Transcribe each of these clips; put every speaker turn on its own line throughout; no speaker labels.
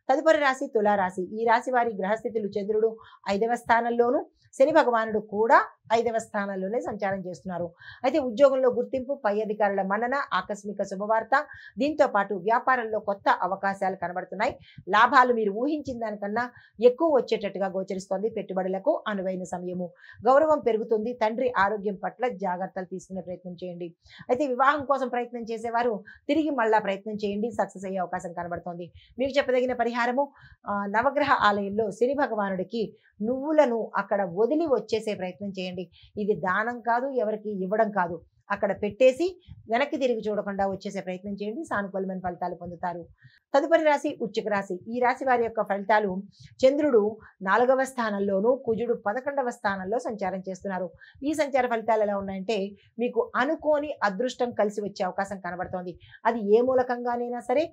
తదుపరి రాశి తులారాశి. ఈ రాశి వారి గ్రహస్థితులు చంద్రుడు 5వ స్థానంలోను, శని భగవానుడు కూడా 5వ స్థానంలోనే సంచారం చేస్తున్నారు. అయితే ఉద్యోగంలో గుర్తింపు, పై అధికారుల మన్నన, ఆకస్మిక శుభవార్త, దీంతో పాటు వ్యాపారంలో కొత్త అవకాశాలు కనబడుతున్నాయి. లాభాలు మీరు ఊహించిన దానికన్నా ఎక్కువ వచ్చేటట్టుగా గోచరిస్తోంది. పెట్టుబడులకు అనువైన సమయము. గౌరవం పెరుగుతుంది. తండ్రి ఆరోగ్యం పట్ల జాగ్రత్తలు తీసుకునే ప్రయత్నం చేయండి. అయితే వివాహం కోసం ప్రయత్నం చేసేవారు తిరిగి మళ్ళా ప్రయత్నం చేయండి, సక్సెస్ అయ్యే అవకాశం కనబడుతోంది. మీకు చెప్పదగిన పరిహారము, నవగ్రహ ఆలయంలో శని భగవానుడికి నువ్వులను అక్కడ వదిలి వచ్చేసే ప్రయత్నం చేయండి. ఇది దానం కాదు, ఎవరికి ఇవ్వడం కాదు, అక్కడ పెట్టేసి వెనక్కి తిరిగి చూడకుండా వచ్చేసే ప్రయత్నం చేయండి. సానుకూలమైన ఫలితాలు పొందుతారు. తదుపరి రాశి వృశ్చిక రాశి. ఈ రాశి వారి యొక్క ఫలితాలు, చంద్రుడు 4వ స్థానంలోను, కుజుడు 11వ స్థానంలో సంచారం చేస్తున్నారు. ఈ సంచార ఫలితాలు ఎలా ఉన్నాయంటే, మీకు అనుకోని అదృష్టం కలిసి వచ్చే అవకాశం కనబడుతోంది. అది ఏ మూలకంగానైనా సరే,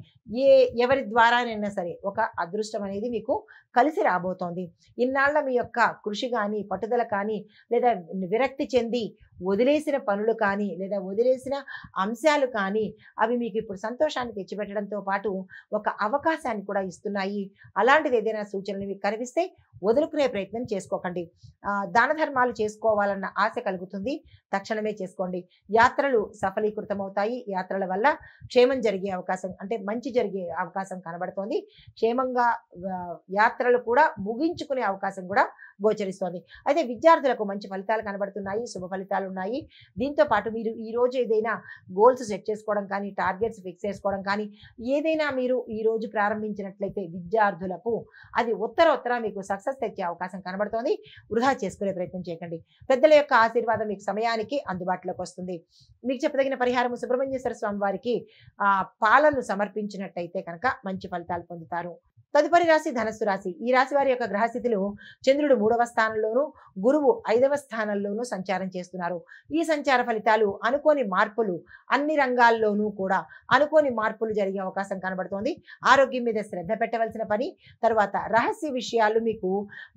ఎవరి ద్వారానైనా సరే ఒక అదృష్టం అనేది మీకు కలిసి రాబోతోంది. ఇన్నాళ్ల మీ యొక్క కృషి కానీ, పట్టుదల కానీ, లేదా విరక్తి చెంది వదిలేసిన పనులు కానీ, లేదా వదిలేసిన అంశాలు కానీ, అవి మీకు ఇప్పుడు సంతోషాన్ని తెచ్చిపెట్టడంతో పాటు ఒక అవకాశాన్ని కూడా ఇస్తున్నాయి. అలాంటిది ఏదైనా సూచనలు మీకు కనిపిస్తే వదులుకునే ప్రయత్నం చేసుకోకండి. దాన ధర్మాలు చేసుకోవాలన్న ఆశ కలుగుతుంది, తక్షణమే చేసుకోండి. యాత్రలు సఫలీకృతమవుతాయి. యాత్రల వల్ల క్షేమం జరిగే అవకాశం, అంటే మంచి జరిగే అవకాశం కనబడుతోంది. క్షేమంగా యాత్రలు కూడా ముగించుకునే అవకాశం కూడా గోచరిస్తోంది. అయితే విద్యార్థులకు మంచి ఫలితాలు కనబడుతున్నాయి, శుభ ఫలితాలు ఉన్నాయి. దీంతో పాటు మీరు ఈ రోజు ఏదైనా గోల్స్ సెట్ చేసుకోవడం కానీ, టార్గెట్స్ ఫిక్స్ చేసుకోవడం కానీ, ఏదైనా మీరు ఈ రోజు ప్రారంభించినట్లయితే విద్యార్థులకు అది ఉత్తర మీకు సక్సెస్ తెచ్చే అవకాశం కనబడుతోంది. వృధా చేసుకునే ప్రయత్నం చేయకండి. పెద్దల యొక్క ఆశీర్వాదం మీకు సమయానికి అందుబాటులోకి వస్తుంది. మీకు చెప్పదగిన పరిహారము, సుబ్రహ్మణ్యేశ్వర స్వామి వారికి పాలను సమర్పించినట్టయితే కనుక మంచి ఫలితాలు పొందుతారు. తదుపరి రాశి ధనస్సు రాశి. ఈ రాశి వారి యొక్క గ్రహస్థితులు, చంద్రుడు 3వ స్థానంలోను, గురువు 5వ స్థానంలోనూ సంచారం చేస్తున్నారు. ఈ సంచార ఫలితాలు అనుకోని మార్పులు, అన్ని రంగాల్లోనూ కూడా అనుకోని మార్పులు జరిగే అవకాశం కనబడుతోంది. ఆరోగ్యం మీద శ్రద్ధ పెట్టవలసిన పని. తర్వాత రహస్య విషయాలు మీకు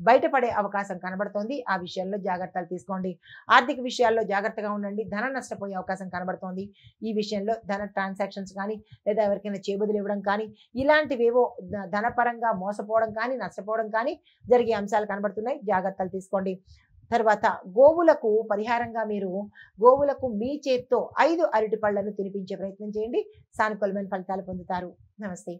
బయటపడే అవకాశం కనబడుతోంది. ఆ విషయాల్లో జాగ్రత్తలు తీసుకోండి. ఆర్థిక విషయాల్లో జాగ్రత్తగా ఉండండి. ధనం నష్టపోయే అవకాశం కనబడుతోంది. ఈ విషయంలో ధన ట్రాన్సాక్షన్స్ కానీ, లేదా ఎవరికైనా చేబుదులు ఇవ్వడం కానీ, ఇలాంటివేవో ధనపరంగా మోసపోవడం కానీ, నష్టపోవడం కానీ జరిగే అంశాలు కనబడుతున్నాయి. జాగ్రత్తలు తీసుకోండి. తర్వాత గోవులకు పరిహారంగా మీరు గోవులకు మీ చేత్తో 5 అరటి పళ్లను తినిపించే ప్రయత్నం చేయండి. సానుకూలమైన ఫలితాలు పొందుతారు. నమస్తే.